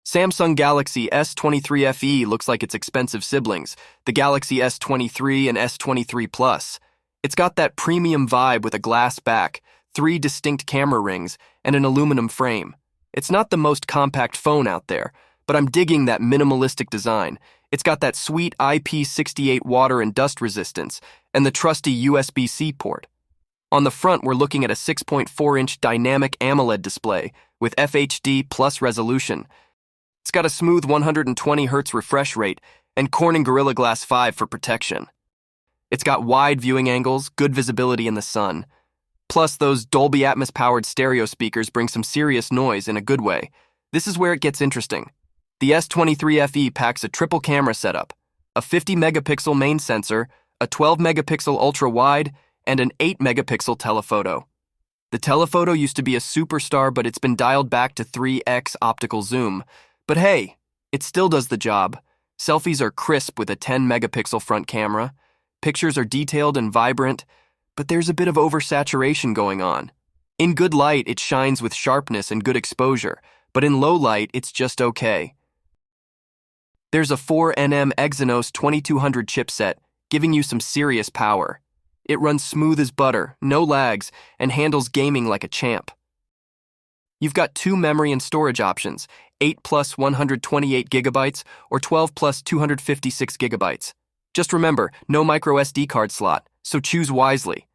Samsung Galaxy S23 FE looks like its expensive siblings, the Galaxy S23 and S23 Plus. It's got that premium vibe with a glass back, 3 distinct camera rings, and an aluminum frame. It's not the most compact phone out there, but I'm digging that minimalistic design. It's got that sweet IP68 water and dust resistance, and the trusty USB-C port. On the front, we're looking at a 6.4-inch dynamic AMOLED display with FHD plus resolution. It's got a smooth 120 Hz refresh rate and Corning Gorilla Glass 5 for protection. It's got wide viewing angles, good visibility in the sun. Plus, those Dolby Atmos-powered stereo speakers bring some serious noise in a good way. This is where it gets interesting. The S23 FE packs a triple camera setup, a 50-megapixel main sensor, a 12-megapixel ultra-wide, and an 8-megapixel telephoto. The telephoto used to be a superstar, but it's been dialed back to 3x optical zoom. But hey, it still does the job. Selfies are crisp with a 10-megapixel front camera. Pictures are detailed and vibrant, but there's a bit of oversaturation going on. In good light, it shines with sharpness and good exposure, but in low light, it's just okay. There's a 4nm Exynos 2200 chipset, giving you some serious power. It runs smooth as butter, no lags, and handles gaming like a champ. You've got 2 memory and storage options, 8 plus 128 gigabytes or 12 plus 256 gigabytes. Just remember, no micro SD card slot, so choose wisely.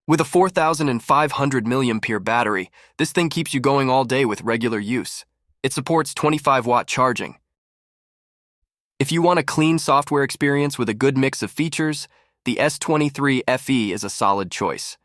With a 4,500 mAh battery, this thing keeps you going all day with regular use. It supports 25-watt charging. If you want a clean software experience with a good mix of features, the S23 FE is a solid choice.